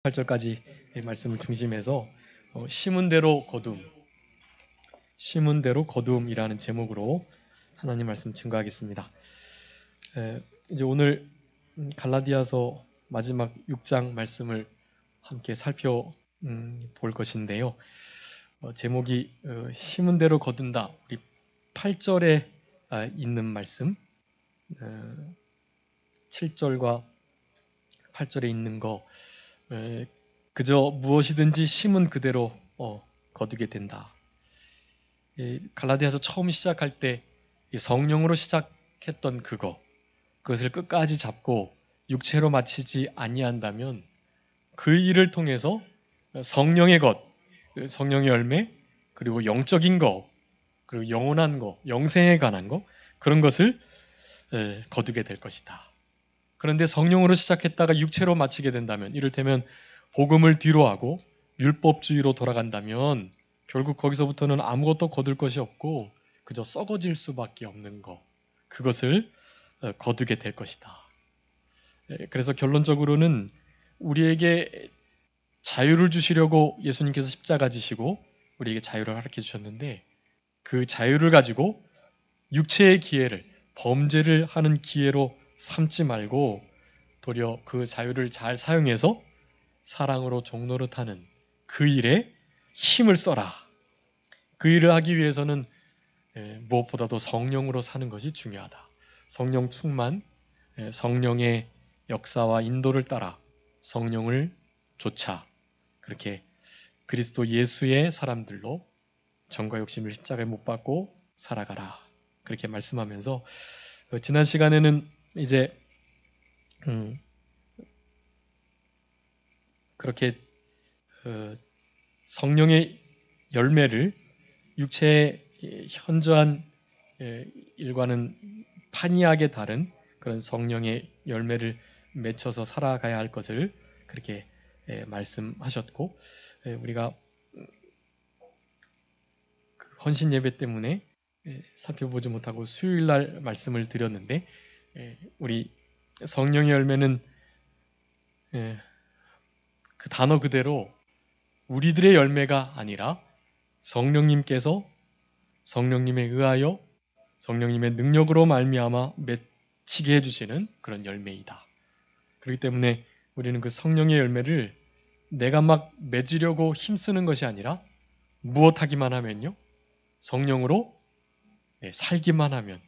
8절까지 말씀을 중심해서 심은 대로 거두음이라는 제목으로 하나님 말씀 증거하겠습니다. 이제 오늘 갈라디아서 마지막 6장 말씀을 함께 살펴볼 것인데요. 제목이 심은 대로 거둔다. 우리 8절에 있는 말씀, 7절과 8절에 있는 거, 그저 무엇이든지 심은 그대로 거두게 된다. 갈라디아서 처음 시작할 때 성령으로 시작했던 그것을 끝까지 잡고 육체로 마치지 아니한다면 그 일을 통해서 성령의 것, 성령의 열매, 그리고 영적인 것, 그리고 영원한 것, 영생에 관한 것, 그런 것을 거두게 될 것이다. 그런데 성령으로 시작했다가 육체로 마치게 된다면, 이를테면 복음을 뒤로하고 율법주의로 돌아간다면 결국 거기서부터는 아무것도 거둘 것이 없고 그저 썩어질 수밖에 없는 것, 그것을 거두게 될 것이다. 그래서 결론적으로는 우리에게 자유를 주시려고 예수님께서 십자가 지시고 우리에게 자유를 허락해 주셨는데, 그 자유를 가지고 육체의 기회를, 범죄를 하는 기회로 삼지 말고 도리어 그 자유를 잘 사용해서 사랑으로 종노릇하는 그 일에 힘을 써라. 그 일을 하기 위해서는 무엇보다도 성령으로 사는 것이 중요하다. 성령 충만, 성령의 역사와 인도를 따라 성령을 좇아 그렇게 그리스도 예수의 사람들로 정과 욕심을 십자가에 못 박고 살아가라. 그렇게 말씀하면서 지난 시간에는 이제 그렇게 성령의 열매를 육체의 현저한 일과는 판이하게 다른 그런 성령의 열매를 맺혀서 살아가야 할 것을 그렇게 말씀하셨고, 우리가 헌신 예배 때문에 살펴보지 못하고 수요일날 말씀을 드렸는데, 우리 성령의 열매는 그 단어 그대로 우리들의 열매가 아니라 성령님께서 성령님에 의하여 성령님의 능력으로 말미암아 맺히게 해주시는 그런 열매이다. 그렇기 때문에 우리는 그 성령의 열매를 내가 막 맺으려고 힘쓰는 것이 아니라 무엇하기만 하면요, 성령으로 살기만 하면,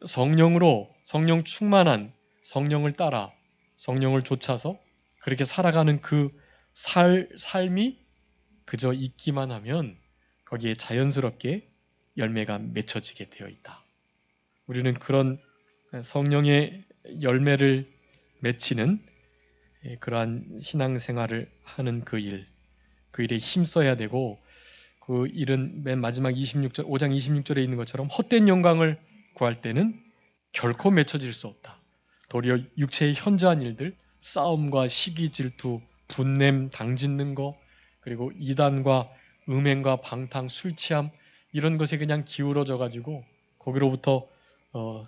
성령으로, 성령 충만한 성령을 따라 성령을 좇아서 그렇게 살아가는 그 삶이 그저 있기만 하면 거기에 자연스럽게 열매가 맺혀지게 되어 있다. 우리는 그런 성령의 열매를 맺히는 그러한 신앙생활을 하는 그 일에 힘써야 되고, 그 일은 맨 마지막 26절, 5장 26절에 있는 것처럼 헛된 영광을 구할 때는 결코 맺혀질 수 없다. 도리어 육체의 현저한 일들, 싸움과 시기, 질투, 분냄, 당짓는 거, 그리고 이단과 음행과 방탕, 술 취함, 이런 것에 그냥 기울어져 가지고 거기로부터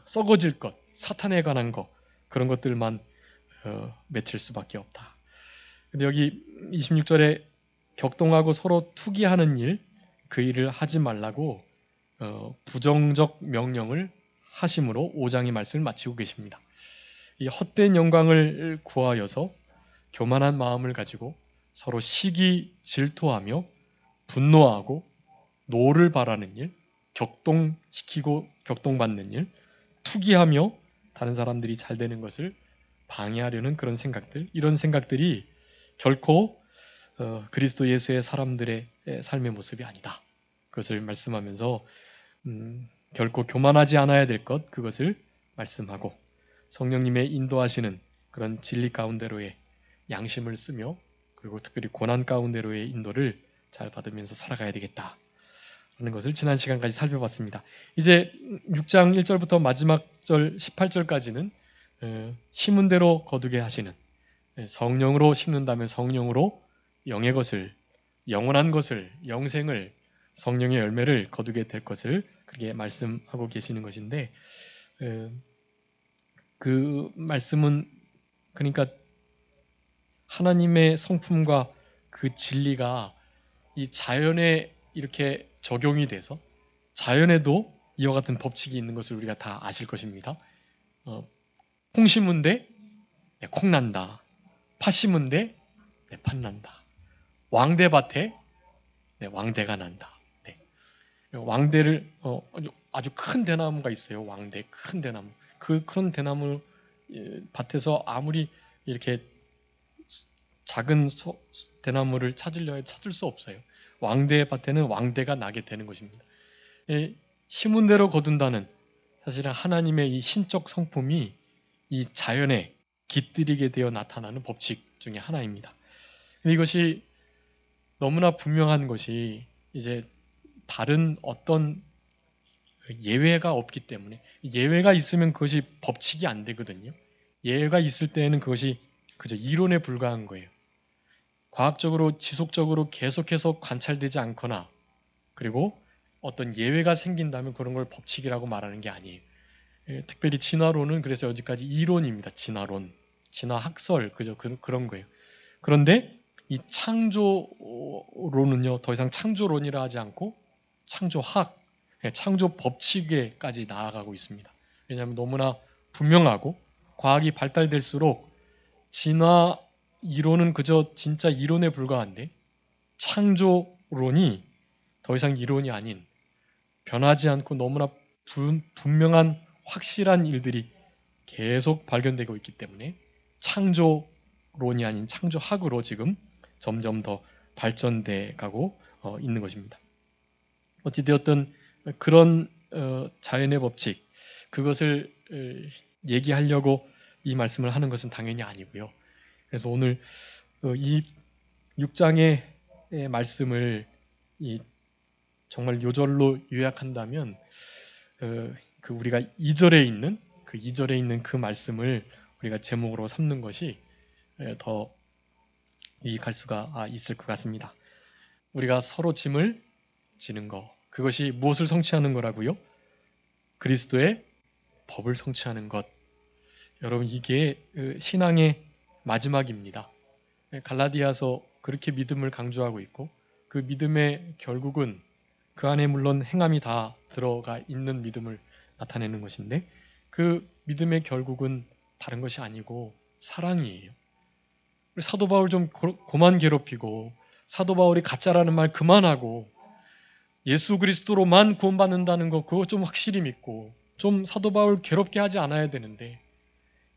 썩어질 것, 사탄에 관한 것, 그런 것들만 맺힐 수밖에 없다. 근데 여기 26절에 격동하고 서로 투기하는 일, 그 일을 하지 말라고 부정적 명령을 하심으로 5장의 말씀을 마치고 계십니다. 이 헛된 영광을 구하여서 교만한 마음을 가지고 서로 시기 질투하며 분노하고 노를 바라는 일, 격동시키고 격동받는 일, 투기하며 다른 사람들이 잘 되는 것을 방해하려는 그런 생각들, 이런 생각들이 결코 그리스도 예수의 사람들의 삶의 모습이 아니다. 그것을 말씀하면서 결코 교만하지 않아야 될 것, 그것을 말씀하고 성령님의 인도하시는 그런 진리 가운데로의 양심을 쓰며, 그리고 특별히 고난 가운데로의 인도를 잘 받으면서 살아가야 되겠다 하는 것을 지난 시간까지 살펴봤습니다. 이제 6장 1절부터 마지막 절 18절까지는 심은 대로 거두게 하시는, 성령으로 심는다면 성령으로 영의 것을, 영원한 것을, 영생을, 성령의 열매를 거두게 될 것을 그렇게 말씀하고 계시는 것인데, 그 말씀은 그러니까 하나님의 성품과 그 진리가 이 자연에 이렇게 적용이 돼서 자연에도 이와 같은 법칙이 있는 것을 우리가 다 아실 것입니다. 콩 심은데 콩 난다. 팥 심은데 팥 난다. 왕대밭에 왕대가 난다. 왕대를 아주 큰 대나무가 있어요. 왕대 큰 대나무. 그 큰 대나무 밭에서 아무리 이렇게 작은 대나무를 찾으려 해도 찾을 수 없어요. 왕대 밭에는 왕대가 나게 되는 것입니다. 심은 대로 거둔다는 사실은 하나님의 이 신적 성품이 이 자연에 깃들이게 되어 나타나는 법칙 중에 하나입니다. 이것이 너무나 분명한 것이 이제 다른 어떤 예외가 없기 때문에 예외가 있으면 그것이 법칙이 안 되거든요. 예외가 있을 때에는 그것이 그저 이론에 불과한 거예요. 과학적으로 지속적으로 계속해서 관찰되지 않거나 그리고 어떤 예외가 생긴다면 그런 걸 법칙이라고 말하는 게 아니에요. 특별히 진화론은 그래서 여기까지 이론입니다. 진화론, 진화학설 그저 그런 거예요. 그런데 이 창조론은요 더 이상 창조론이라 하지 않고 창조학, 창조 법칙에까지 나아가고 있습니다. 왜냐하면 너무나 분명하고 과학이 발달될수록 진화 이론은 그저 진짜 이론에 불과한데 창조론이 더 이상 이론이 아닌 변하지 않고 너무나 분명한 확실한 일들이 계속 발견되고 있기 때문에 창조론이 아닌 창조학으로 지금 점점 더 발전돼 가고 있는 것입니다. 어찌되었든 그런 자연의 법칙 그것을 얘기하려고 이 말씀을 하는 것은 당연히 아니고요. 그래서 오늘 이 6장의 말씀을 정말 요절로 요약한다면 그 우리가 2절에 있는 그 말씀을 우리가 제목으로 삼는 것이 더 유익할 수가 있을 것 같습니다. 우리가 서로 짐을 지는 것 그것이 무엇을 성취하는 거라고요? 그리스도의 법을 성취하는 것. 여러분 이게 신앙의 마지막입니다. 갈라디아서 그렇게 믿음을 강조하고 있고 그 믿음의 결국은 그 안에 물론 행함이 다 들어가 있는 믿음을 나타내는 것인데 그 믿음의 결국은 다른 것이 아니고 사랑이에요. 사도 바울 좀 그만 괴롭히고 사도 바울이 가짜라는 말 그만하고 예수 그리스도로만 구원받는다는 거 그거 좀 확실히 믿고 좀 사도 바울 괴롭게 하지 않아야 되는데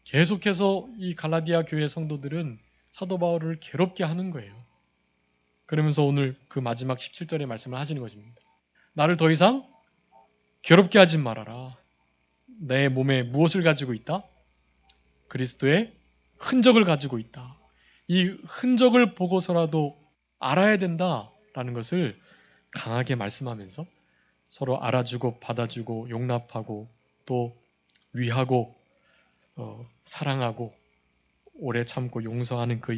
계속해서 이 갈라디아 교회 성도들은 사도 바울을 괴롭게 하는 거예요. 그러면서 오늘 그 마지막 17절의 말씀을 하시는 것입니다. 나를 더 이상 괴롭게 하지 말아라. 내 몸에 무엇을 가지고 있다? 그리스도의 흔적을 가지고 있다. 이 흔적을 보고서라도 알아야 된다라는 것을 강하게 말씀하면서 서로 알아주고 받아주고 용납하고 또 위하고 사랑하고 오래 참고 용서하는 그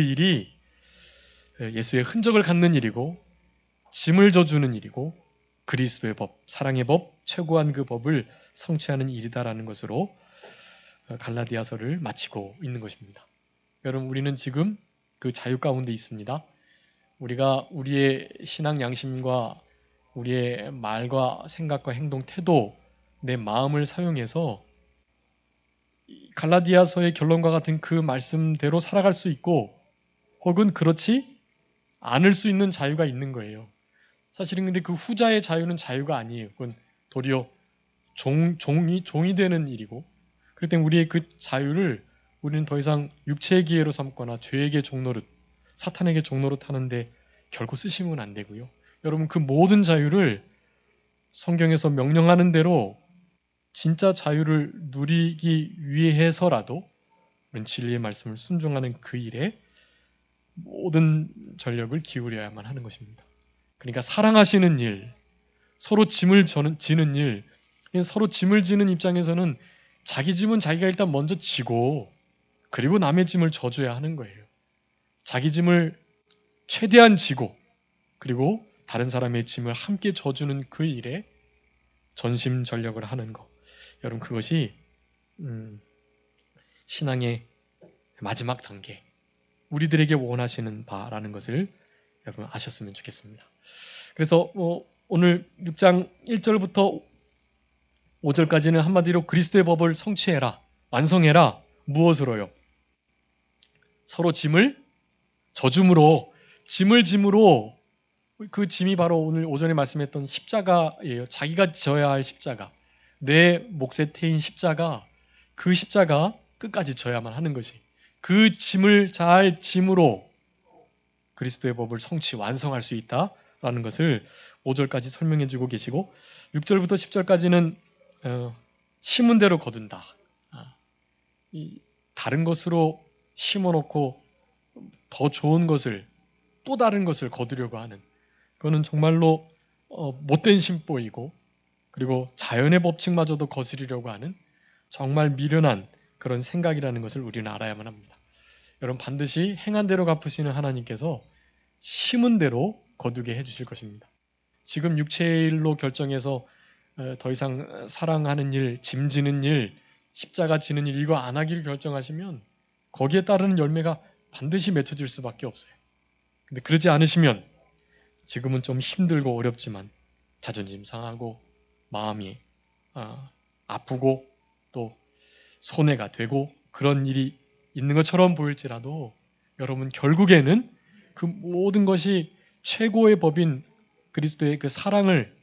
일이 예수의 흔적을 갖는 일이고 짐을 져주는 일이고 그리스도의 법, 사랑의 법, 최고한 그 법을 성취하는 일이다라는 것으로 갈라디아서를 마치고 있는 것입니다. 여러분 우리는 지금 그 자유 가운데 있습니다. 우리가 우리의 신앙 양심과 우리의 말과 생각과 행동, 태도, 내 마음을 사용해서 갈라디아서의 결론과 같은 그 말씀대로 살아갈 수 있고 혹은 그렇지 않을 수 있는 자유가 있는 거예요. 사실은 근데 그 후자의 자유는 자유가 아니에요. 그건 도리어 종이 되는 일이고 그럴 땐 우리의 그 자유를 우리는 더 이상 육체의 기회로 삼거나 죄에게 종노릇, 사탄에게 종노릇 하는데 결코 쓰시면 안 되고요. 여러분 그 모든 자유를 성경에서 명령하는 대로 진짜 자유를 누리기 위해서라도 우리는 진리의 말씀을 순종하는 그 일에 모든 전력을 기울여야만 하는 것입니다. 그러니까 사랑하시는 일, 서로 짐을 지는 일, 서로 짐을 지는 입장에서는 자기 짐은 자기가 일단 먼저 지고 그리고 남의 짐을 져줘야 하는 거예요. 자기 짐을 최대한 지고 그리고 다른 사람의 짐을 함께 져주는 그 일에 전심전력을 하는 것. 여러분 그것이 신앙의 마지막 단계, 우리들에게 원하시는 바라는 것을 여러분 아셨으면 좋겠습니다. 그래서 오늘 6장 1절부터 5절까지는 한마디로 그리스도의 법을 성취해라, 완성해라. 무엇으로요? 서로 짐을 져줌으로, 짐을 짐으로. 그 짐이 바로 오늘 오전에 말씀했던 십자가예요. 자기가 져야 할 십자가, 내 몫에 태인 십자가, 그 십자가 끝까지 져야만 하는 것이, 그 짐을 잘 짐으로 그리스도의 법을 성취 완성할 수 있다라는 것을 5절까지 설명해 주고 계시고, 6절부터 10절까지는 심은 대로 거둔다. 다른 것으로 심어놓고 더 좋은 것을, 또 다른 것을 거두려고 하는, 그거는 정말로 못된 심보이고, 그리고 자연의 법칙마저도 거스르려고 하는 정말 미련한 그런 생각이라는 것을 우리는 알아야만 합니다. 여러분, 반드시 행한 대로 갚으시는 하나님께서 심은 대로 거두게 해주실 것입니다. 지금 육체의 일로 결정해서 더 이상 사랑하는 일, 짐지는 일, 십자가 지는 일, 이거 안 하기를 결정하시면 거기에 따르는 열매가 반드시 맺혀질 수밖에 없어요. 근데 그러지 않으시면 지금은 좀 힘들고 어렵지만 자존심 상하고 마음이 아프고 또 손해가 되고 그런 일이 있는 것처럼 보일지라도, 여러분 결국에는 그 모든 것이 최고의 법인 그리스도의 그 사랑을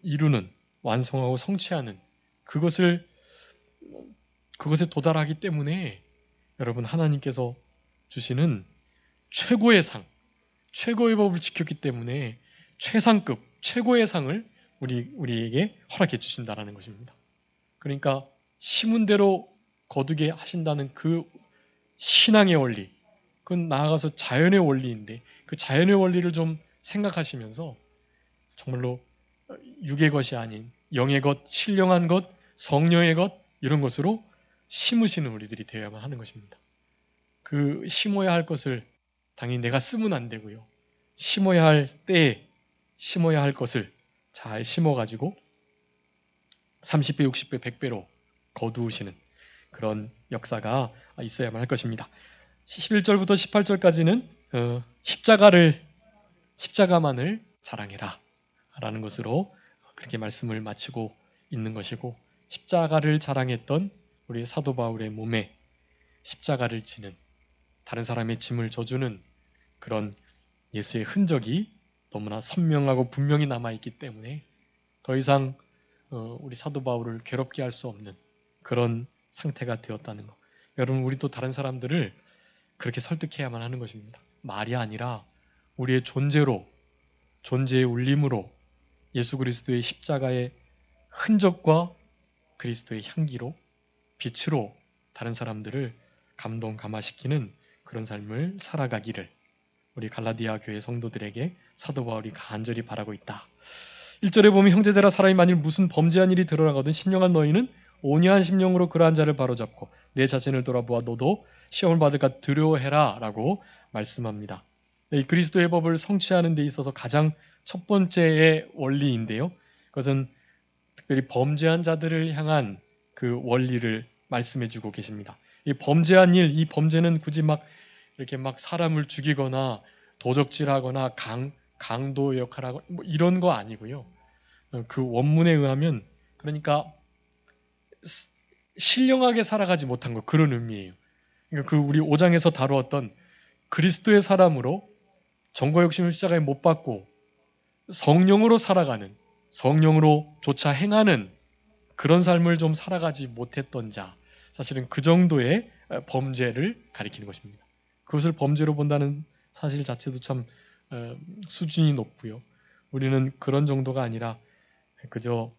이루는, 완성하고 성취하는 그것에 도달하기 때문에 여러분 하나님께서 주시는 최고의 상, 최고의 법을 지켰기 때문에 최상급, 최고의 상을 우리에게 허락해 주신다라는 것입니다. 그러니까 심은 대로 거두게 하신다는 그 신앙의 원리, 그건 나아가서 자연의 원리인데, 그 자연의 원리를 좀 생각하시면서 정말로 육의 것이 아닌 영의 것, 신령한 것, 성령의 것, 이런 것으로 심으시는 우리들이 되어야만 하는 것입니다. 그 심어야 할 것을 당연히 내가 쓰면 안 되고요. 심어야 할 때에 심어야 할 것을 잘 심어가지고 30배, 60배, 100배로 거두시는 그런 역사가 있어야만 할 것입니다. 11절부터 18절까지는 십자가만을 자랑해라 라는 것으로 그렇게 말씀을 마치고 있는 것이고, 십자가를 자랑했던 우리 사도 바울의 몸에 십자가를 지는, 다른 사람의 짐을 져주는 그런 예수의 흔적이 너무나 선명하고 분명히 남아있기 때문에 더 이상 우리 사도 바울을 괴롭게 할 수 없는 그런 상태가 되었다는 것. 여러분, 우리도 다른 사람들을 그렇게 설득해야만 하는 것입니다. 말이 아니라 우리의 존재로, 존재의 울림으로 예수 그리스도의 십자가의 흔적과 그리스도의 향기로, 빛으로 다른 사람들을 감동, 감화시키는 그런 삶을 살아가기를 우리 갈라디아 교회 성도들에게 사도 바울이 간절히 바라고 있다. 1절에 보면 형제들아, 사람이 만일 무슨 범죄한 일이 드러나거든 신령한 너희는 온유한 심령으로 그러한 자를 바로잡고 내 자신을 돌아보아 너도 시험을 받을까 두려워해라 라고 말씀합니다. 이 그리스도의 법을 성취하는 데 있어서 가장 첫 번째의 원리인데요. 그것은 특별히 범죄한 자들을 향한 그 원리를 말씀해 주고 계십니다. 이 범죄한 일, 이 범죄는 굳이 이렇게 사람을 죽이거나 도적질하거나 강도 역할하고 이런 거 아니고요. 그 원문에 의하면 그러니까 신령하게 살아가지 못한 것, 그런 의미예요. 그러니까 그 우리 5장에서 다루었던 그리스도의 사람으로 정과 욕심을 십자가에 못 박고 성령으로 살아가는, 성령으로 조차 행하는 그런 삶을 좀 살아가지 못했던 자, 사실은 그 정도의 범죄를 가리키는 것입니다. 그것을 범죄로 본다는 사실 자체도 참 수준이 높고요. 우리는 그런 정도가 아니라 그저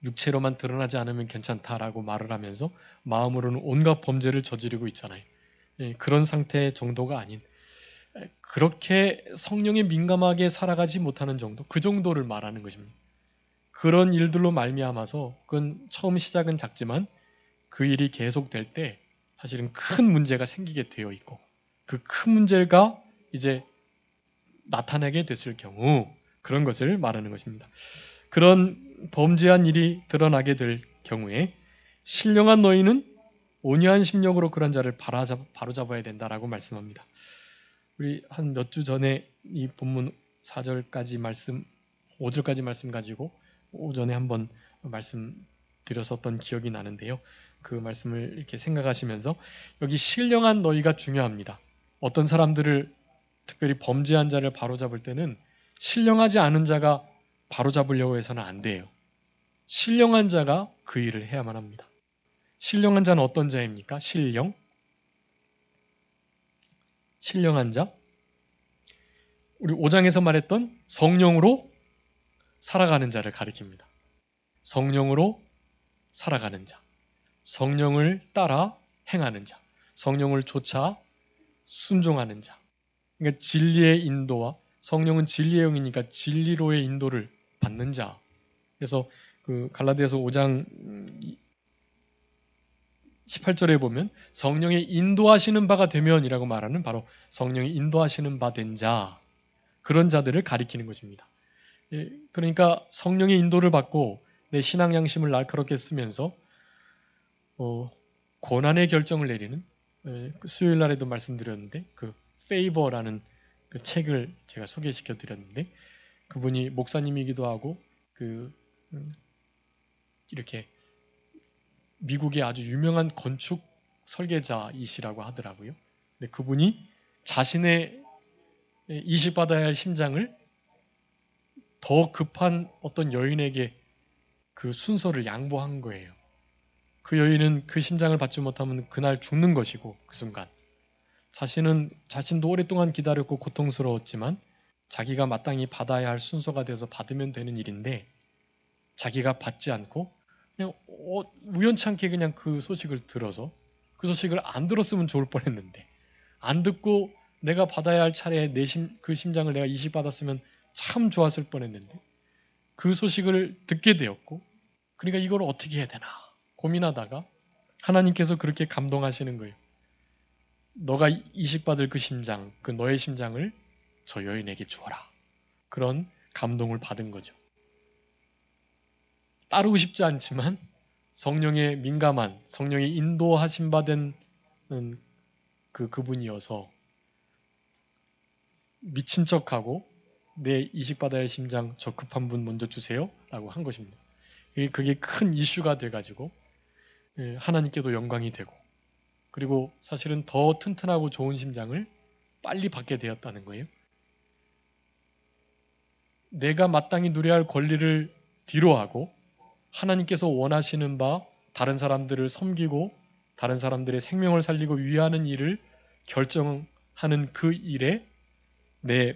육체로만 드러나지 않으면 괜찮다라고 말을 하면서 마음으로는 온갖 범죄를 저지르고 있잖아요. 그런 상태 정도가 아닌, 그렇게 성령에 민감하게 살아가지 못하는 정도, 그 정도를 말하는 것입니다. 그런 일들로 말미암아서 그건 처음 시작은 작지만 그 일이 계속될 때 사실은 큰 문제가 생기게 되어 있고, 그 큰 문제가 이제 나타나게 됐을 경우 그런 것을 말하는 것입니다. 그런 범죄한 일이 드러나게 될 경우에 신령한 너희는 온유한 심령으로 그런 자를 바로잡아야 된다라고 말씀합니다. 우리 한 몇 주 전에 이 본문 4절까지 말씀, 5절까지 말씀 가지고 오전에 한번 말씀드렸었던 기억이 나는데요. 그 말씀을 이렇게 생각하시면서 여기 신령한 너희가 중요합니다. 어떤 사람들을 특별히 범죄한 자를 바로잡을 때는 신령하지 않은 자가 바로잡으려고 해서는 안 돼요. 신령한 자가 그 일을 해야만 합니다. 신령한 자는 어떤 자입니까? 신령한 자? 우리 5장에서 말했던 성령으로 살아가는 자를 가리킵니다. 성령으로 살아가는 자. 성령을 따라 행하는 자. 성령을 쫓아 순종하는 자. 그러니까 진리의 인도와 성령은 진리의 영이니까 진리로의 인도를 받는 자. 그래서 그 갈라디아서 5장 18절에 보면 성령의 인도하시는 바가 되면이라고 말하는 바로 성령이 인도하시는 바 된 자, 그런 자들을 가리키는 것입니다. 그러니까 성령의 인도를 받고 내 신앙 양심을 날카롭게 쓰면서 고난의 결정을 내리는, 수요일 날에도 말씀드렸는데 그 페이버라는 그 책을 제가 소개시켜 드렸는데, 그분이 목사님이기도 하고 이렇게 미국의 아주 유명한 건축 설계자이시라고 하더라고요. 근데 그분이 자신의 이식받아야 할 심장을 더 급한 어떤 여인에게 그 순서를 양보한 거예요. 그 여인은 그 심장을 받지 못하면 그날 죽는 것이고, 그 순간 자신도 오랫동안 기다렸고 고통스러웠지만 자기가 마땅히 받아야 할 순서가 돼서 받으면 되는 일인데 자기가 받지 않고 그냥 우연찮게 그냥 그 소식을 들어서, 그 소식을 안 들었으면 좋을 뻔했는데 안 듣고 내가 받아야 할 차례에 그 심장을 내가 이식받았으면 참 좋았을 뻔했는데 그 소식을 듣게 되었고, 그러니까 이걸 어떻게 해야 되나 고민하다가 하나님께서 그렇게 감동하시는 거예요. 너가 이식받을 그 심장, 그 너의 심장을 저 여인에게 주어라. 그런 감동을 받은 거죠. 따르고 싶지 않지만 성령의 민감한, 성령의 인도하심 받은 그분이어서 미친 척하고 내 이식받아야 할 심장 저 급한 분 먼저 주세요 라고 한 것입니다. 그게 큰 이슈가 돼가지고 하나님께도 영광이 되고, 그리고 사실은 더 튼튼하고 좋은 심장을 빨리 받게 되었다는 거예요. 내가 마땅히 누려야 할 권리를 뒤로하고 하나님께서 원하시는 바 다른 사람들을 섬기고 다른 사람들의 생명을 살리고 위하는 일을 결정하는 그 일에 내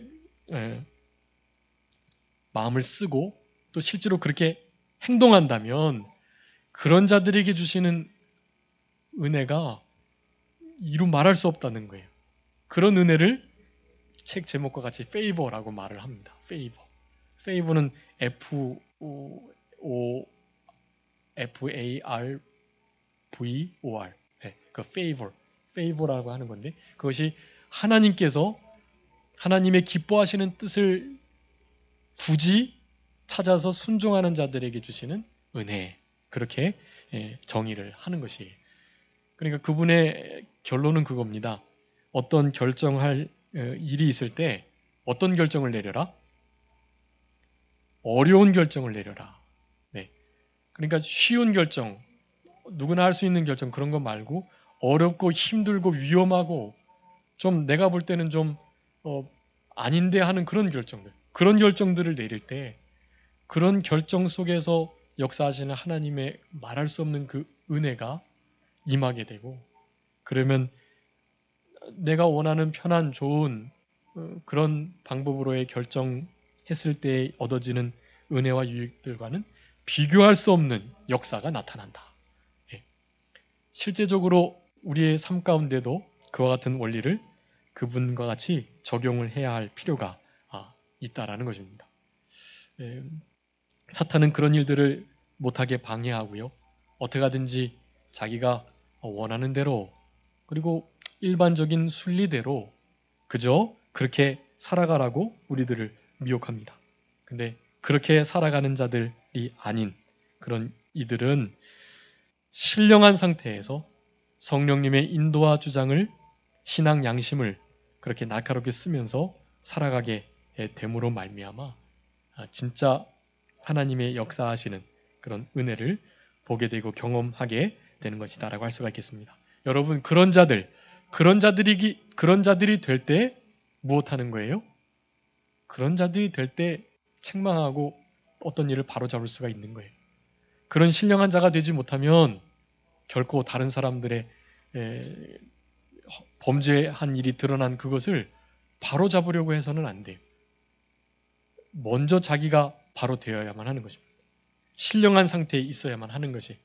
마음을 쓰고 또 실제로 그렇게 행동한다면 그런 자들에게 주시는 은혜가 이루 말할 수 없다는 거예요. 그런 은혜를 책 제목과 같이 페이버라고 말을 합니다. 페이버는 FARVOR, 그 페이버라고 하는 건데, 그것이 하나님께서 하나님의 기뻐하시는 뜻을 굳이 찾아서 순종하는 자들에게 주시는 은혜, 그렇게 정의를 하는 것이에요. 그러니까 그분의 결론은 그겁니다. 어떤 결정할 일이 있을 때 어떤 결정을 내려라? 어려운 결정을 내려라. 네. 그러니까 쉬운 결정, 누구나 할 수 있는 결정, 그런 거 말고 어렵고 힘들고 위험하고 좀 내가 볼 때는 좀 아닌데 하는 그런 결정들을 내릴 때 그런 결정 속에서 역사하시는 하나님의 말할 수 없는 그 은혜가 임하게 되고, 그러면 내가 원하는 편한 좋은 그런 방법으로의 결정했을 때 얻어지는 은혜와 유익들과는 비교할 수 없는 역사가 나타난다. 실제적으로 우리의 삶 가운데도 그와 같은 원리를 그분과 같이 적용을 해야 할 필요가 있다라는 것입니다. 사탄은 그런 일들을 못하게 방해하고요. 어떻게 하든지 자기가 원하는 대로, 그리고 일반적인 순리대로 그저 그렇게 살아가라고 우리들을 미혹합니다. 근데 그렇게 살아가는 자들이 아닌 그런 이들은 신령한 상태에서 성령님의 인도와 주장을, 신앙 양심을 그렇게 날카롭게 쓰면서 살아가게 됨으로 말미암아 진짜 하나님의 역사하시는 그런 은혜를 보게 되고 경험하게 되는 것이다라고 할 수가 있겠습니다. 여러분, 그런 자들이 될 때 무엇하는 거예요? 그런 자들이 될 때 책망하고 어떤 일을 바로잡을 수가 있는 거예요. 그런 신령한 자가 되지 못하면 결코 다른 사람들의 범죄한 일이 드러난 그것을 바로잡으려고 해서는 안 돼요. 먼저 자기가 바로 되어야만 하는 것입니다. 신령한 상태에 있어야만 하는 것이.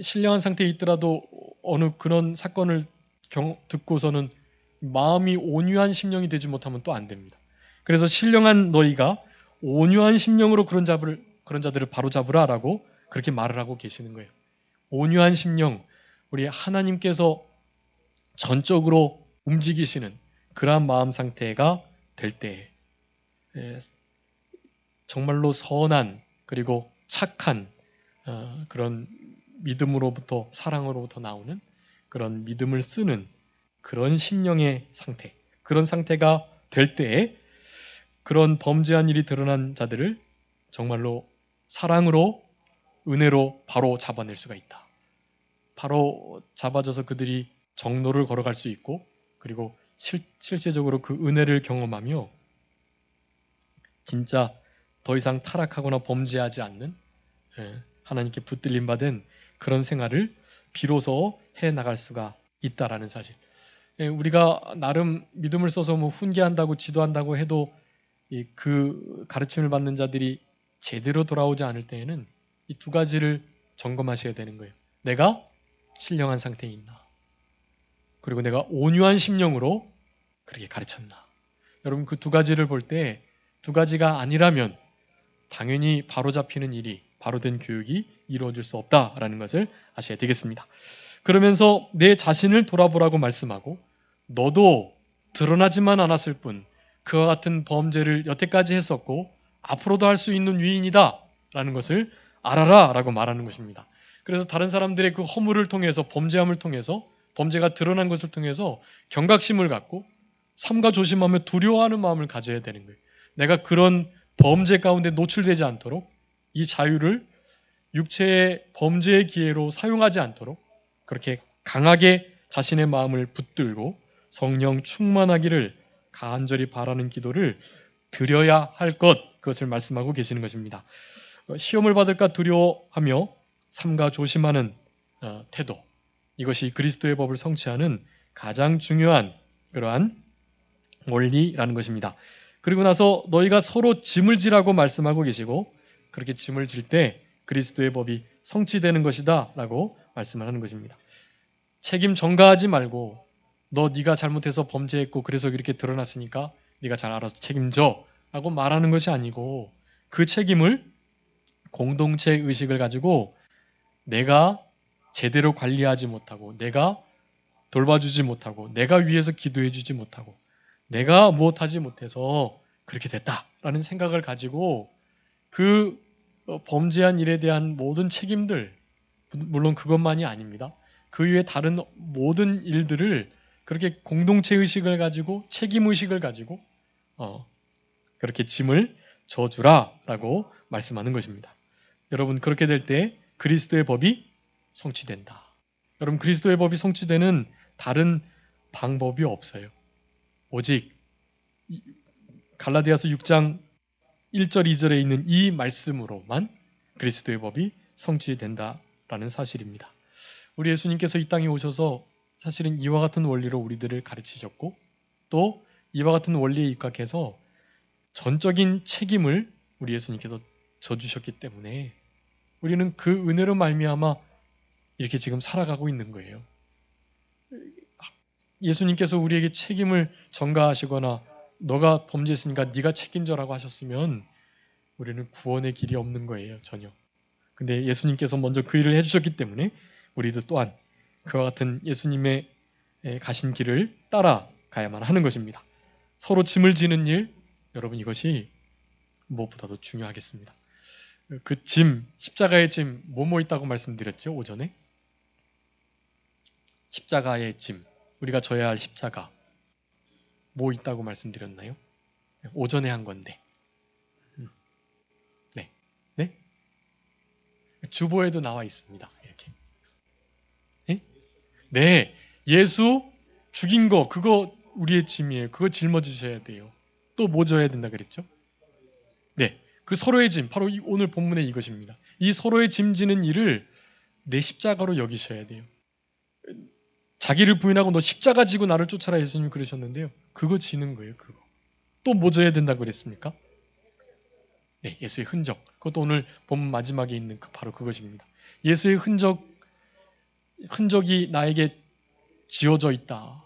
신령한 상태에 있더라도 어느 그런 사건을 듣고서는 마음이 온유한 심령이 되지 못하면 또 안 됩니다. 그래서 신령한 너희가 온유한 심령으로 그런 자들을 바로잡으라라고 그렇게 말을 하고 계시는 거예요. 온유한 심령, 우리 하나님께서 전적으로 움직이시는 그러한 마음 상태가 될 때 정말로 선한 그리고 착한 그런 믿음으로부터, 사랑으로부터 나오는 그런 믿음을 쓰는 그런 심령의 상태, 그런 상태가 될 때에 그런 범죄한 일이 드러난 자들을 정말로 사랑으로, 은혜로 바로 잡아낼 수가 있다. 바로 잡아줘서 그들이 정로를 걸어갈 수 있고, 그리고 실제적으로 그 은혜를 경험하며 진짜 더 이상 타락하거나 범죄하지 않는 하나님께 붙들림 받은 그런 생활을 비로소 해나갈 수가 있다라는 사실. 우리가 나름 믿음을 써서 뭐 훈계한다고 지도한다고 해도 그 가르침을 받는 자들이 제대로 돌아오지 않을 때에는 이 두 가지를 점검하셔야 되는 거예요. 내가 신령한 상태에 있나? 그리고 내가 온유한 심령으로 그렇게 가르쳤나? 여러분, 그 두 가지를 볼 때 두 가지가 아니라면 당연히 바로잡히는 일이, 바로된 교육이 이루어질 수 없다라는 것을 아셔야 되겠습니다. 그러면서 내 자신을 돌아보라고 말씀하고, 너도 드러나지만 않았을 뿐 그와 같은 범죄를 여태까지 했었고 앞으로도 할 수 있는 유인이다 라는 것을 알아라 라고 말하는 것입니다. 그래서 다른 사람들의 그 허물을 통해서, 범죄함을 통해서, 범죄가 드러난 것을 통해서 경각심을 갖고 삼가 조심하며 두려워하는 마음을 가져야 되는 거예요. 내가 그런 범죄 가운데 노출되지 않도록, 이 자유를 육체의 범죄의 기회로 사용하지 않도록 그렇게 강하게 자신의 마음을 붙들고 성령 충만하기를 간절히 바라는 기도를 드려야 할 그것을 말씀하고 계시는 것입니다. 시험을 받을까 두려워하며 삼가 조심하는 태도, 이것이 그리스도의 법을 성취하는 가장 중요한 그러한 원리라는 것입니다. 그리고 나서 너희가 서로 짐을 지라고 말씀하고 계시고, 그렇게 짐을 질 때 그리스도의 법이 성취되는 것이다 라고 말씀을 하는 것입니다. 책임 전가하지 말고 네가 잘못해서 범죄했고 그래서 이렇게 드러났으니까 네가 잘 알아서 책임져 라고 말하는 것이 아니고, 그 책임을 공동체 의식을 가지고 내가 제대로 관리하지 못하고, 내가 돌봐주지 못하고, 내가 위해서 기도해주지 못하고, 내가 무엇하지 못해서 그렇게 됐다라는 생각을 가지고 그 범죄한 일에 대한 모든 책임들, 물론 그것만이 아닙니다. 그 이외에 다른 모든 일들을 그렇게 공동체 의식을 가지고, 책임 의식을 가지고 그렇게 짐을 져주라라고 말씀하는 것입니다. 여러분, 그렇게 될 때 그리스도의 법이 성취된다. 여러분, 그리스도의 법이 성취되는 다른 방법이 없어요. 오직 갈라디아서 6장 1절 2절에 있는 이 말씀으로만 그리스도의 법이 성취된다라는 사실입니다. 우리 예수님께서 이 땅에 오셔서 사실은 이와 같은 원리로 우리들을 가르치셨고, 또 이와 같은 원리에 입각해서 전적인 책임을 우리 예수님께서 져주셨기 때문에 우리는 그 은혜로 말미암아 이렇게 지금 살아가고 있는 거예요. 예수님께서 우리에게 책임을 전가하시거나 너가 범죄했으니까 네가 책임져라고 하셨으면 우리는 구원의 길이 없는 거예요, 전혀. 근데 예수님께서 먼저 그 일을 해주셨기 때문에 우리도 또한 그와 같은 예수님의 가신 길을 따라가야만 하는 것입니다. 서로 짐을 지는 일, 여러분, 이것이 무엇보다도 중요하겠습니다. 그 짐, 십자가의 짐, 뭐뭐 있다고 말씀드렸죠, 오전에? 십자가의 짐, 우리가 져야 할 십자가 뭐 있다고 말씀드렸나요? 오전에 한 건데. 네. 네? 주보에도 나와 있습니다. 이렇게. 네? 네. 예수 죽인 거 그거 우리의 짐이에요. 그거 짊어지셔야 돼요. 또 뭐 져야 된다 그랬죠? 네. 그 서로의 짐, 바로 오늘 본문의 이것입니다. 이 서로의 짐 지는 일을 내 십자가로 여기셔야 돼요. 자기를 부인하고 너 십자가 지고 나를 쫓아라 예수님 그러셨는데요. 그거 지는 거예요. 그거. 또 뭐 져야 된다고 그랬습니까? 네, 예수의 흔적. 그것도 오늘 본문 마지막에 있는 바로 그것입니다. 예수의 흔적이 나에게 지워져 있다.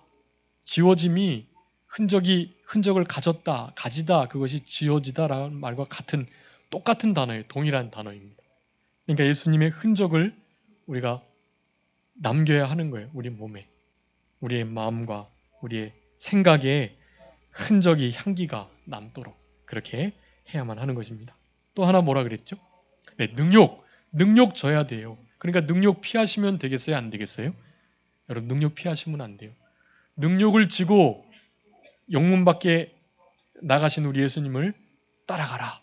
지워짐이 흔적을 가졌다, 가지다, 그것이 지워지다라는 말과 똑같은 단어예요. 동일한 단어입니다. 그러니까 예수님의 흔적을 우리가 남겨야 하는 거예요. 우리 몸에. 우리의 마음과 우리의 생각에 흔적이, 향기가 남도록 그렇게 해야만 하는 것입니다. 또 하나 뭐라 그랬죠? 네, 능욕 져야 돼요. 그러니까 능욕 피하시면 되겠어요? 안 되겠어요? 여러분, 능욕 피하시면 안 돼요. 능욕을 지고 영문 밖에 나가신 우리 예수님을 따라가라.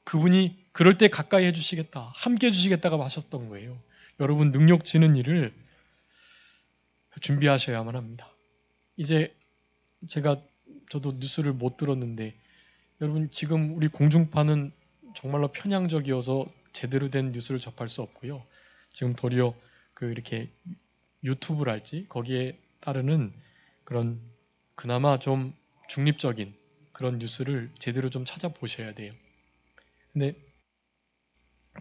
그분이 그럴 때 가까이 해주시겠다. 함께 해주시겠다고 하셨던 거예요. 여러분, 능욕 지는 일을 준비하셔야만 합니다. 이제 저도 뉴스를 못 들었는데 여러분 지금 우리 공중파는 정말로 편향적이어서 제대로 된 뉴스를 접할 수 없고요. 지금 도리어 이렇게 유튜브랄지 거기에 따르는 그런 그나마 좀 중립적인 그런 뉴스를 제대로 좀 찾아보셔야 돼요. 근데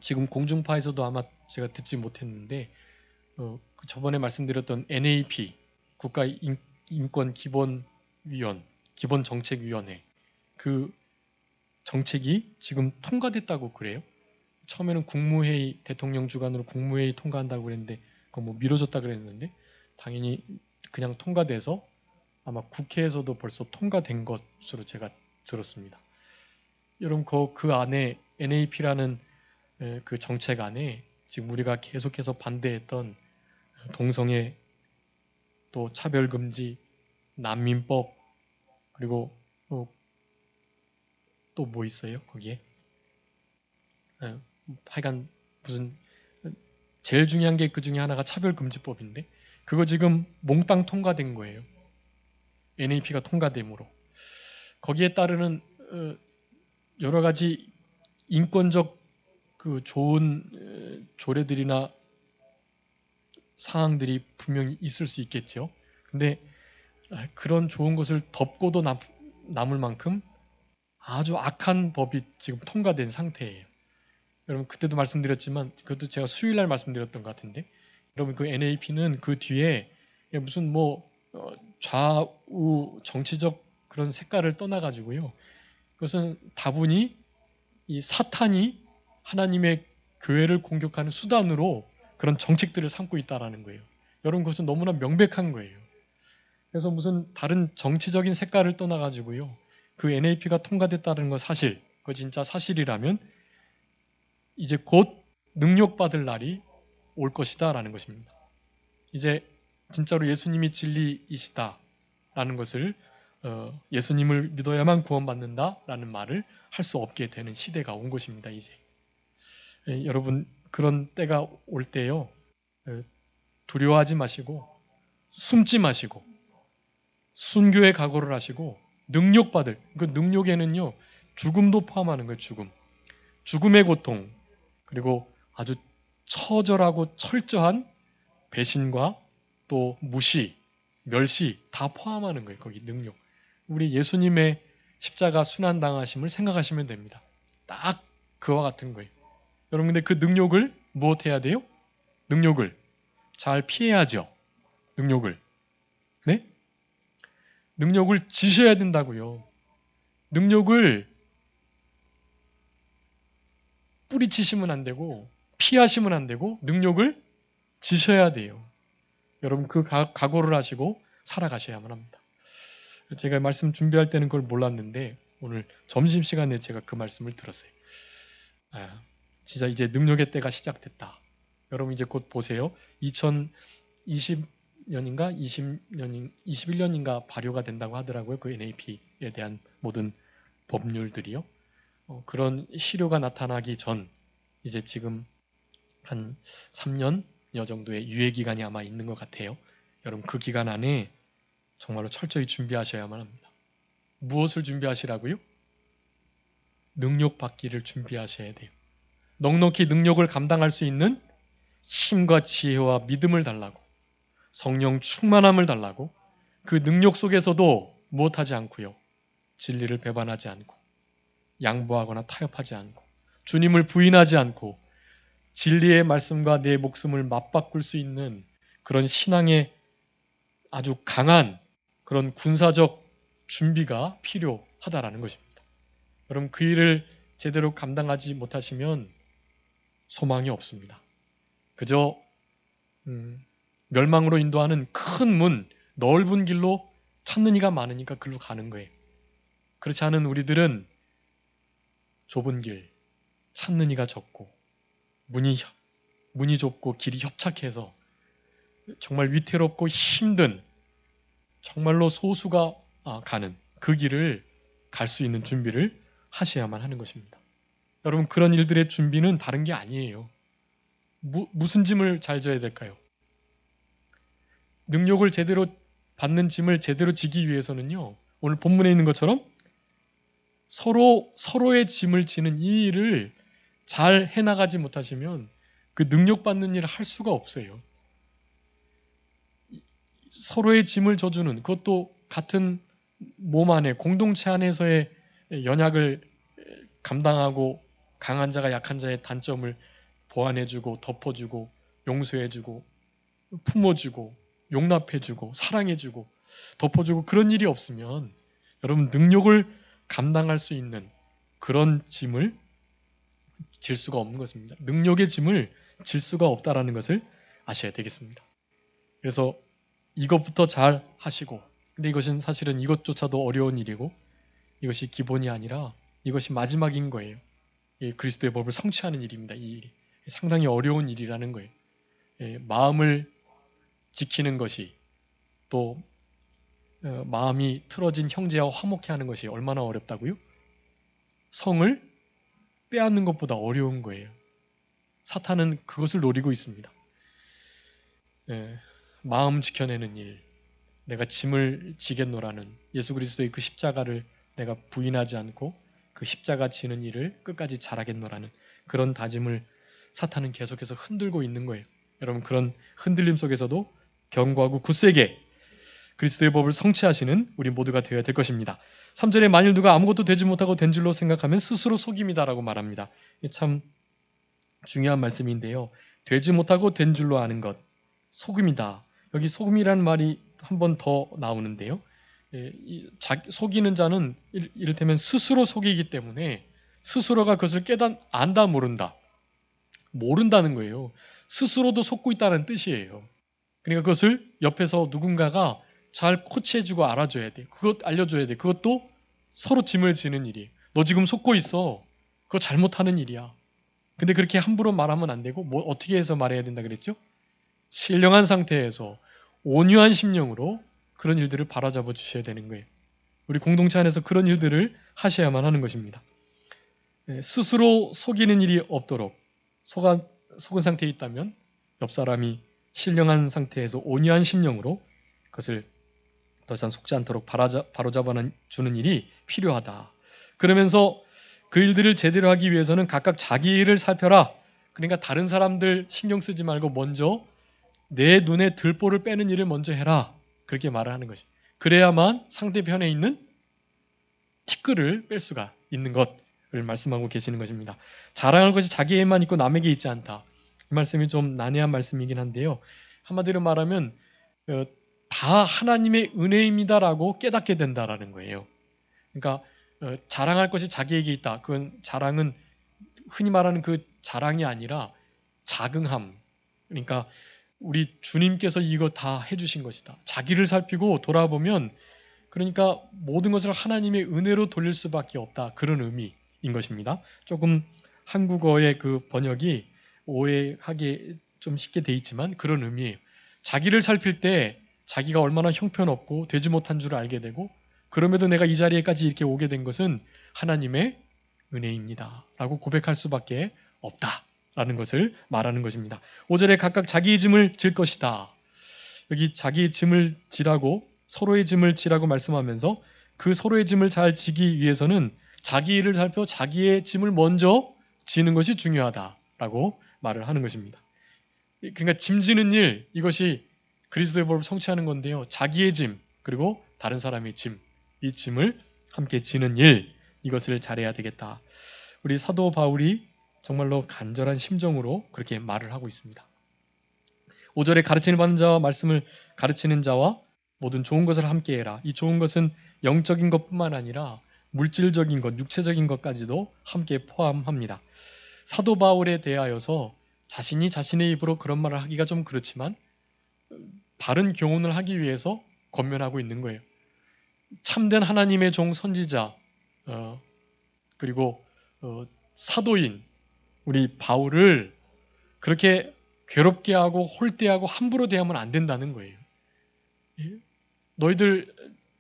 지금 공중파에서도 아마 제가 듣지 못했는데 저번에 말씀드렸던 NAP 국가인권기본위원 기본정책위원회 그 정책이 지금 통과됐다고 그래요. 처음에는 국무회의 대통령 주관으로 국무회의 통과한다고 그랬는데 그거 뭐 미뤄졌다 그랬는데 당연히 그냥 통과돼서 아마 국회에서도 벌써 통과된 것으로 제가 들었습니다. 여러분 그 안에 NAP라는 그 정책 안에 지금 우리가 계속해서 반대했던 동성애 또 차별금지 난민법 그리고 또 뭐 있어요 거기에 하여간 무슨 제일 중요한 게 그 중에 하나가 차별금지법인데 그거 지금 몽땅 통과된 거예요. NAP가 통과됨으로 거기에 따르는 여러 가지 인권적 그 좋은 조례들이나 사항들이 분명히 있을 수 있겠죠. 근데 그런 좋은 것을 덮고도 남을 만큼 아주 악한 법이 지금 통과된 상태예요. 여러분 그때도 말씀드렸지만 그것도 제가 수요일 날 말씀드렸던 것 같은데 여러분 그 NAP는 그 뒤에 무슨 좌우 정치적 그런 색깔을 떠나가지고요. 그것은 다분히 이 사탄이 하나님의 교회를 공격하는 수단으로 그런 정책들을 삼고 있다라는 거예요. 여러분 그것은 너무나 명백한 거예요. 그래서 무슨 다른 정치적인 색깔을 떠나가지고요. 그 NAP가 통과됐다는 거 사실, 그거 진짜 사실이라면 이제 곧 능력받을 날이 올 것이다라는 것입니다. 이제 진짜로 예수님이 진리이시다라는 것을 예수님을 믿어야만 구원받는다라는 말을 할 수 없게 되는 시대가 온 것입니다. 이제 여러분 그런 때가 올 때요 두려워하지 마시고 숨지 마시고 순교의 각오를 하시고 능력받을 그 능력에는요 죽음도 포함하는 거예요. 죽음의 고통 그리고 아주 처절하고 철저한 배신과 또 무시, 멸시 다 포함하는 거예요. 거기 능력. 우리 예수님의 십자가 순환당하심을 생각하시면 됩니다. 딱 그와 같은 거예요. 여러분 근데 그 능력을 무엇해야 돼요? 능력을 잘 피해야죠. 능력을. 네? 능력을 지셔야 된다고요. 능력을 뿌리치시면 안 되고 피하시면 안 되고 능력을 지셔야 돼요. 여러분 그 각오를 하시고 살아가셔야만 합니다. 제가 말씀 준비할 때는 그걸 몰랐는데 오늘 점심시간에 제가 그 말씀을 들었어요. 진짜 이제 능력의 때가 시작됐다. 여러분 이제 곧 보세요. 20년인가 21년인가 발효가 된다고 하더라고요. 그 NAP에 대한 모든 법률들이요. 그런 실효가 나타나기 전 이제 지금 한 3년여 정도의 유예 기간이 아마 있는 것 같아요. 여러분 그 기간 안에 정말로 철저히 준비하셔야만 합니다. 무엇을 준비하시라고요? 능력 받기를 준비하셔야 돼요. 넉넉히 능력을 감당할 수 있는 힘과 지혜와 믿음을 달라고, 성령 충만함을 달라고, 그 능력 속에서도 무엇하지 않고요. 진리를 배반하지 않고, 양보하거나 타협하지 않고, 주님을 부인하지 않고, 진리의 말씀과 내 목숨을 맞바꿀 수 있는 그런 신앙의 아주 강한 그런 군사적 준비가 필요하다라는 것입니다. 여러분 그 일을 제대로 감당하지 못하시면 소망이 없습니다. 그저 멸망으로 인도하는 큰 문, 넓은 길로 찾는 이가 많으니까 글로 가는 거예요. 그렇지 않은 우리들은 좁은 길, 찾는 이가 적고 문이 좁고 길이 협착해서 정말 위태롭고 힘든 정말로 소수가 가는 그 길을 갈 수 있는 준비를 하셔야만 하는 것입니다. 여러분 그런 일들의 준비는 다른 게 아니에요. 무슨 짐을 잘 져야 될까요? 능력을 제대로 받는 짐을 제대로 지기 위해서는요. 오늘 본문에 있는 것처럼 서로의 짐을 지는 이 일을 잘 해나가지 못하시면 그 능력 받는 일을 할 수가 없어요. 서로의 짐을 져주는 그것도 같은 몸 안에 공동체 안에서의 연약을 감당하고 강한 자가 약한 자의 단점을 보완해주고 덮어주고 용서해주고 품어주고 용납해주고 사랑해주고 덮어주고 그런 일이 없으면 여러분 능력을 감당할 수 있는 그런 짐을 질 수가 없는 것입니다. 능력의 짐을 질 수가 없다라는 것을 아셔야 되겠습니다. 그래서 이것부터 잘 하시고 근데 이것은 사실은 이것조차도 어려운 일이고 이것이 기본이 아니라 이것이 마지막인 거예요. 그리스도의 법을 성취하는 일입니다. 이 일이 상당히 어려운 일이라는 거예요. 마음을 지키는 것이 또 마음이 틀어진 형제와 화목해 하는 것이 얼마나 어렵다고요? 성을 빼앗는 것보다 어려운 거예요. 사탄은 그것을 노리고 있습니다. 마음 지켜내는 일, 내가 짐을 지겠노라는 예수 그리스도의 그 십자가를 내가 부인하지 않고 그 십자가 지는 일을 끝까지 잘하겠노라는 그런 다짐을 사탄은 계속해서 흔들고 있는 거예요. 여러분 그런 흔들림 속에서도 견고하고 굳세게 그리스도의 법을 성취하시는 우리 모두가 되어야 될 것입니다. 3절에 만일 누가 아무것도 되지 못하고 된 줄로 생각하면 스스로 속임이다라고 말합니다. 이게 참 중요한 말씀인데요. 되지 못하고 된 줄로 아는 것, 속임이다. 여기 속임이라는 말이 한 번 더 나오는데요. 속이는 자는 이를테면 스스로 속이기 때문에 스스로가 그것을 안다 모른다. 모른다는 거예요. 스스로도 속고 있다는 뜻이에요. 그러니까 그것을 옆에서 누군가가 잘 코치해주고 알아줘야 돼. 그것 알려줘야 돼. 그것도 서로 짐을 지는 일이에요. 너 지금 속고 있어. 그거 잘못하는 일이야. 근데 그렇게 함부로 말하면 안 되고 뭐 어떻게 해서 말해야 된다 그랬죠? 신령한 상태에서 온유한 심령으로 그런 일들을 바로잡아 주셔야 되는 거예요. 우리 공동체 안에서 그런 일들을 하셔야만 하는 것입니다. 스스로 속이는 일이 없도록 속은 상태에 있다면 옆 사람이 신령한 상태에서 온유한 심령으로 그것을 더 이상 속지 않도록 바로잡아 주는 일이 필요하다. 그러면서 그 일들을 제대로 하기 위해서는 각각 자기 일을 살펴라. 그러니까 다른 사람들 신경 쓰지 말고 먼저 내 눈에 들보를 빼는 일을 먼저 해라. 그렇게 말을 하는 것이. 그래야만 상대편에 있는 티끌을 뺄 수가 있는 것을 말씀하고 계시는 것입니다. 자랑할 것이 자기에만 있고 남에게 있지 않다. 이 말씀이 좀 난해한 말씀이긴 한데요. 한마디로 말하면 다 하나님의 은혜입니다라고 깨닫게 된다라는 거예요. 그러니까 자랑할 것이 자기에게 있다. 그건 자랑은 흔히 말하는 그 자랑이 아니라 자긍함. 그러니까 우리 주님께서 이거 다 해주신 것이다. 자기를 살피고 돌아보면 그러니까 모든 것을 하나님의 은혜로 돌릴 수밖에 없다. 그런 의미인 것입니다. 조금 한국어의 그 번역이 오해하기 좀 쉽게 돼 있지만 그런 의미예요. 자기를 살필 때 자기가 얼마나 형편없고 되지 못한 줄 알게 되고 그럼에도 내가 이 자리에까지 이렇게 오게 된 것은 하나님의 은혜입니다. 라고 고백할 수밖에 없다라는 것을 말하는 것입니다. 5절에 각각 자기의 짐을 질 것이다. 여기 자기의 짐을 지라고 서로의 짐을 지라고 말씀하면서 그 서로의 짐을 잘 지기 위해서는 자기 일을 살펴 자기의 짐을 먼저 지는 것이 중요하다라고 말을 하는 것입니다. 그러니까 짐지는 일, 이것이 그리스도의 법을 성취하는 건데요. 자기의 짐, 그리고 다른 사람의 짐, 이 짐을 함께 지는 일, 이것을 잘해야 되겠다. 우리 사도 바울이 정말로 간절한 심정으로 그렇게 말을 하고 있습니다. 5절에 가르치는 받는 자와 말씀을 가르치는 자와 모든 좋은 것을 함께 해라. 이 좋은 것은 영적인 것뿐만 아니라 물질적인 것, 육체적인 것까지도 함께 포함합니다. 사도 바울에 대하여서 자신이 자신의 입으로 그런 말을 하기가 좀 그렇지만 바른 교훈을 하기 위해서 권면하고 있는 거예요. 참된 하나님의 종 선지자 그리고 사도인 우리 바울을 그렇게 괴롭게 하고 홀대하고 함부로 대하면 안 된다는 거예요. 너희들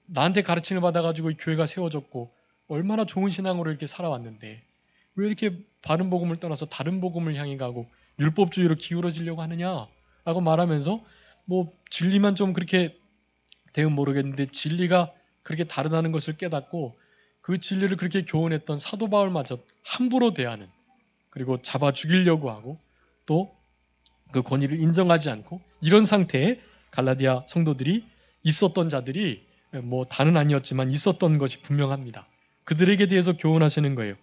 나한테 가르침을 받아가지고 교회가 세워졌고 얼마나 좋은 신앙으로 이렇게 살아왔는데 왜 이렇게 바른 복음을 떠나서 다른 복음을 향해 가고 율법주의로 기울어지려고 하느냐라고 말하면서 뭐 진리만 좀 그렇게 되면 모르겠는데 진리가 그렇게 다르다는 것을 깨닫고 그 진리를 그렇게 교훈했던 사도 바울마저 함부로 대하는 그리고 잡아 죽이려고 하고 또 그 권위를 인정하지 않고 이런 상태에 갈라디아 성도들이 있었던 자들이 뭐 다는 아니었지만 있었던 것이 분명합니다. 그들에게 대해서 교훈하시는 거예요.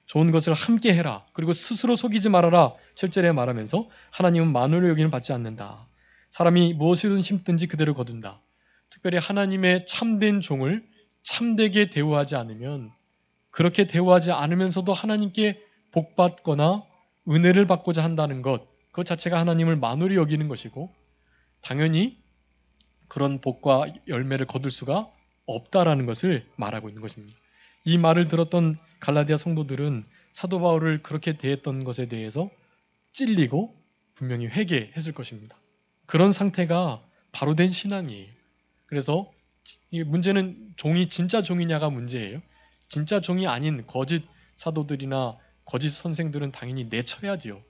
좋은 것을 함께 해라. 그리고 스스로 속이지 말아라. 7절에 말하면서 하나님은 만원의 여기는 받지 않는다. 사람이 무엇이든 심든지 그대로 거둔다. 특별히 하나님의 참된 종을 참되게 대우하지 않으면 그렇게 대우하지 않으면서도 하나님께 복받거나 은혜를 받고자 한다는 것 그 자체가 하나님을 만홀히 여기는 것이고 당연히 그런 복과 열매를 거둘 수가 없다라는 것을 말하고 있는 것입니다. 이 말을 들었던 갈라디아 성도들은 사도 바울을 그렇게 대했던 것에 대해서 찔리고 분명히 회개했을 것입니다. 그런 상태가 바로 된 신앙이에요. 그래서 이 문제는 종이 진짜 종이냐가 문제예요. 진짜 종이 아닌 거짓 사도들이나 거짓 선생들은 당연히 내쳐야지요.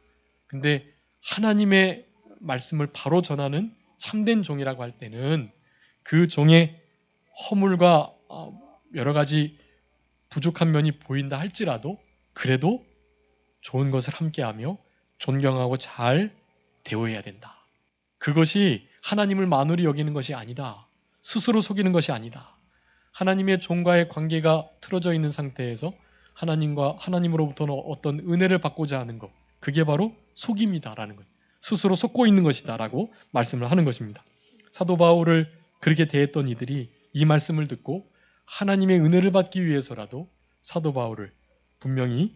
근데 하나님의 말씀을 바로 전하는 참된 종이라고 할 때는 그 종의 허물과 여러 가지 부족한 면이 보인다 할지라도 그래도 좋은 것을 함께하며 존경하고 잘 대우해야 된다. 그것이 하나님을 만홀히 여기는 것이 아니다. 스스로 속이는 것이 아니다. 하나님의 종과의 관계가 틀어져 있는 상태에서 하나님으로부터는 어떤 은혜를 받고자 하는 것. 그게 바로 속임이다라는 것. 스스로 속고 있는 것이다라고 말씀을 하는 것입니다. 사도 바울을 그렇게 대했던 이들이 이 말씀을 듣고 하나님의 은혜를 받기 위해서라도 사도 바울을 분명히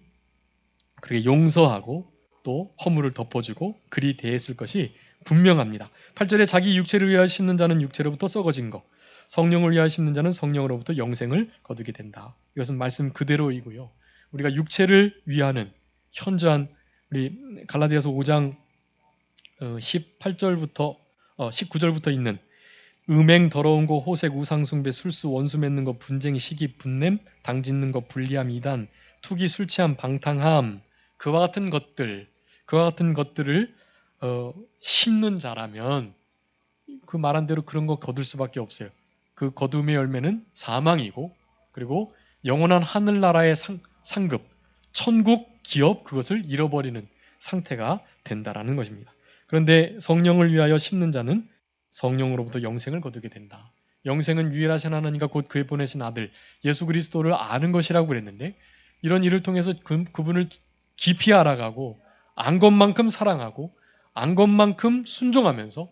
그렇게 용서하고 또 허물을 덮어주고 그리 대했을 것이 분명합니다. 8절에 자기 육체를 위하여 심는 자는 육체로부터 썩어진 것, 성령을 위하여 심는 자는 성령으로부터 영생을 거두게 된다. 이것은 말씀 그대로이고요. 우리가 육체를 위하는 현저한 우리 갈라디아서 5장 18절부터 19절부터 있는 음행, 더러운 거, 호색, 우상숭배, 술수, 원수 맺는 거, 분쟁, 시기, 분냄, 당짓는 거, 불리함, 이단, 투기, 술 취함, 방탕함 그와 같은 것들을 심는 자라면 그 말한 대로 그런 거 거둘 수밖에 없어요. 그 거둠의 열매는 사망이고 그리고 영원한 하늘나라의 상급, 천국 기업 그것을 잃어버리는 상태가 된다라는 것입니다. 그런데 성령을 위하여 심는 자는 성령으로부터 영생을 거두게 된다. 영생은 유일하신 하나님과 곧 그의 보내신 아들 예수 그리스도를 아는 것이라고 그랬는데 이런 일을 통해서 그분을 깊이 알아가고 안 것만큼 사랑하고 안 것만큼 순종하면서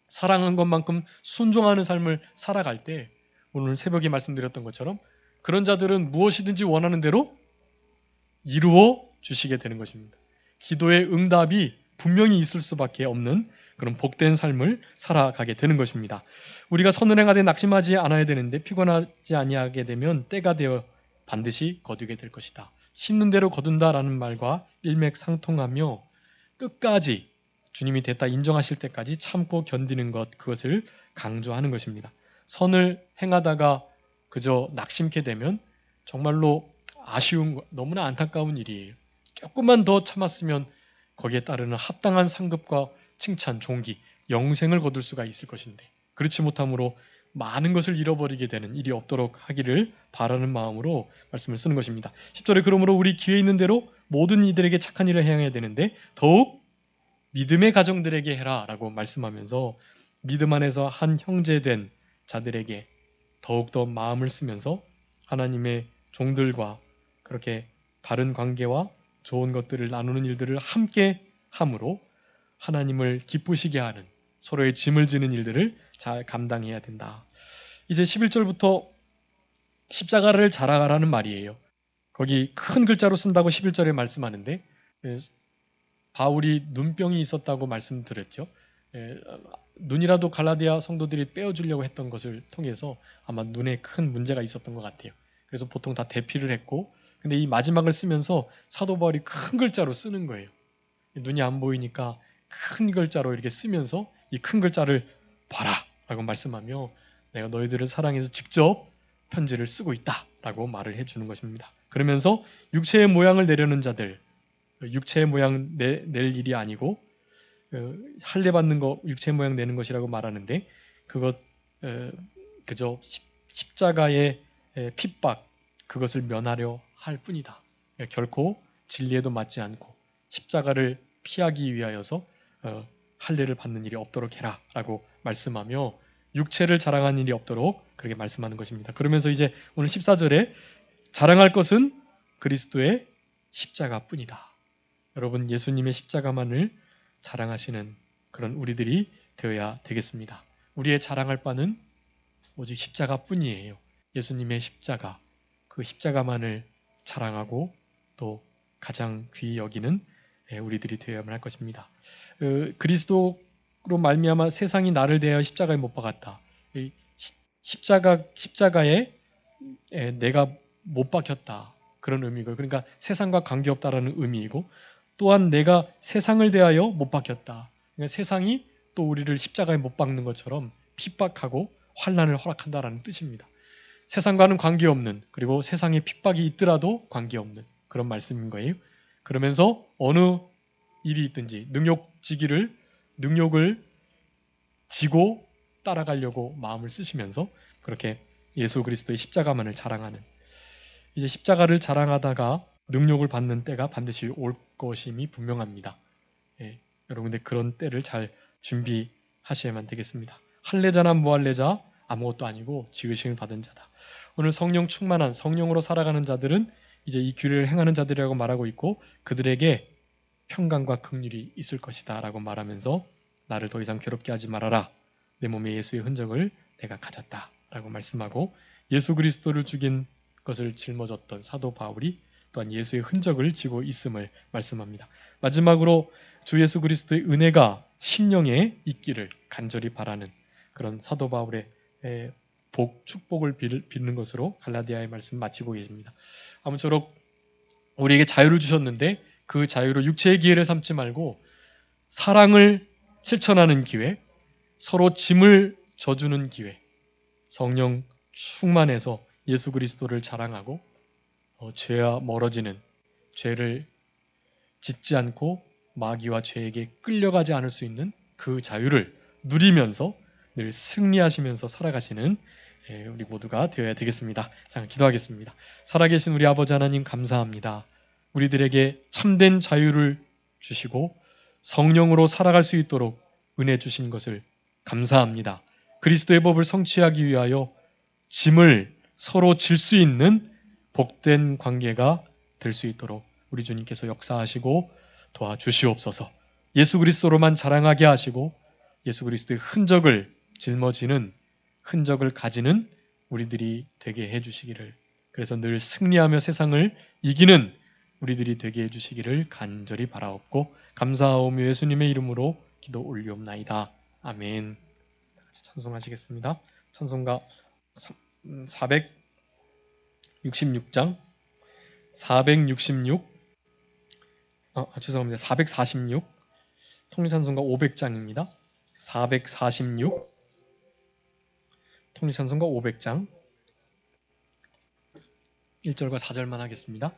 사랑한 것만큼 순종하는 삶을 살아갈 때 오늘 새벽에 말씀드렸던 것처럼 그런 자들은 무엇이든지 원하는 대로 이루어 주시게 되는 것입니다. 기도의 응답이 분명히 있을 수밖에 없는 그런 복된 삶을 살아가게 되는 것입니다. 우리가 선은행하되 낙심하지 않아야 되는데 피곤하지 아니하게 되면 때가 되어 반드시 거두게 될 것이다. 심는 대로 거둔다라는 말과 일맥상통하며 끝까지 주님이 됐다 인정하실 때까지 참고 견디는 것, 그것을 강조하는 것입니다. 선을 행하다가 그저 낙심케 되면 정말로 아쉬운, 너무나 안타까운 일이에요. 조금만 더 참았으면 거기에 따르는 합당한 상급과 칭찬, 존귀, 영생을 거둘 수가 있을 것인데 그렇지 못함으로 많은 것을 잃어버리게 되는 일이 없도록 하기를 바라는 마음으로 말씀을 쓰는 것입니다. 10절에 그러므로 우리 기회 있는 대로 모든 이들에게 착한 일을 행해야 되는데 더욱 믿음의 가정들에게 해라 라고 말씀하면서 믿음 안에서 한 형제된 자들에게 더욱더 마음을 쓰면서 하나님의 종들과 그렇게 바른 관계와 좋은 것들을 나누는 일들을 함께 함으로 하나님을 기쁘시게 하는 서로의 짐을 지는 일들을 잘 감당해야 된다. 이제 11절부터 십자가를 자랑하라는 말이에요. 거기 큰 글자로 쓴다고 11절에 말씀하는데 바울이 눈병이 있었다고 말씀드렸죠. 눈이라도 갈라디아 성도들이 빼어주려고 했던 것을 통해서 아마 눈에 큰 문제가 있었던 것 같아요. 그래서 보통 다 대피를 했고 근데 이 마지막을 쓰면서 사도 바울이 큰 글자로 쓰는 거예요. 눈이 안 보이니까 큰 글자로 이렇게 쓰면서 이 큰 글자를 봐라 라고 말씀하며 내가 너희들을 사랑해서 직접 편지를 쓰고 있다 라고 말을 해주는 것입니다. 그러면서 육체의 모양을 내려는 자들, 육체의 모양 낼 일이 아니고 할례 받는 거 육체의 모양 내는 것이라고 말하는데 그것 그저 십자가의 핍박 그것을 면하려 할 뿐이다. 결코 진리에도 맞지 않고 십자가를 피하기 위하여서 할례를 받는 일이 없도록 해라 라고 말씀하며 육체를 자랑하는 일이 없도록 그렇게 말씀하는 것입니다. 그러면서 이제 오늘 14절에 자랑할 것은 그리스도의 십자가뿐이다. 여러분 예수님의 십자가만을 자랑하시는 그런 우리들이 되어야 되겠습니다. 우리의 자랑할 바는 오직 십자가뿐이에요. 예수님의 십자가, 그 십자가만을 자랑하고 또 가장 귀히 여기는 우리들이 되어야만 할 것입니다. 그리스도로 말미암아 세상이 나를 대하여 십자가에 못 박았다. 십자가에 내가 못 박혔다. 그런 의미고 그러니까 세상과 관계없다라는 의미이고 또한 내가 세상을 대하여 못 박혔다. 그러니까 세상이 또 우리를 십자가에 못 박는 것처럼 핍박하고 환난을 허락한다라는 뜻입니다. 세상과는 관계없는 그리고 세상에 핍박이 있더라도 관계없는 그런 말씀인 거예요. 그러면서 어느 일이 있든지 능욕을 지고 따라가려고 마음을 쓰시면서 그렇게 예수 그리스도의 십자가만을 자랑하는 이제 십자가를 자랑하다가 능욕을 받는 때가 반드시 올 것임이 분명합니다. 여러분 근데 그런 때를 잘 준비하셔야만 되겠습니다. 할례자나 무할례자 아무것도 아니고 지으심을 받은 자다. 오늘 성령 충만한 성령으로 살아가는 자들은 이제 이 규례를 행하는 자들이라고 말하고 있고 그들에게 평강과 긍휼이 있을 것이다 라고 말하면서 나를 더 이상 괴롭게 하지 말아라. 내 몸에 예수의 흔적을 내가 가졌다 라고 말씀하고 예수 그리스도를 죽인 것을 짊어졌던 사도 바울이 또한 예수의 흔적을 지고 있음을 말씀합니다. 마지막으로 주 예수 그리스도의 은혜가 심령에 있기를 간절히 바라는 그런 사도 바울의 축복을 빌는 것으로 갈라디아의 말씀 마치고 계십니다. 아무쪼록 우리에게 자유를 주셨는데 그 자유로 육체의 기회를 삼지 말고 사랑을 실천하는 기회, 서로 짐을 져주는 기회, 성령 충만해서 예수 그리스도를 자랑하고 죄와 멀어지는 죄를 짓지 않고 마귀와 죄에게 끌려가지 않을 수 있는 그 자유를 누리면서 늘 승리하시면서 살아가시는 우리 모두가 되어야 되겠습니다. 자, 기도하겠습니다. 살아계신 우리 아버지 하나님 감사합니다. 우리들에게 참된 자유를 주시고 성령으로 살아갈 수 있도록 은혜 주신 것을 감사합니다. 그리스도의 법을 성취하기 위하여 짐을 서로 질 수 있는 복된 관계가 될 수 있도록 우리 주님께서 역사하시고 도와주시옵소서. 예수 그리스도로만 자랑하게 하시고 예수 그리스도의 흔적을 짊어지는 흔적을 가지는 우리들이 되게 해주시기를 그래서 늘 승리하며 세상을 이기는 우리들이 되게 해주시기를 간절히 바라옵고 감사하오며 예수님의 이름으로 기도 올리옵나이다. 아멘. 찬송하시겠습니다. 찬송가 466장 446 죄송합니다. 446 통일찬송가 500장입니다. 446 통일찬송가 500장 1절과 4절만 하겠습니다.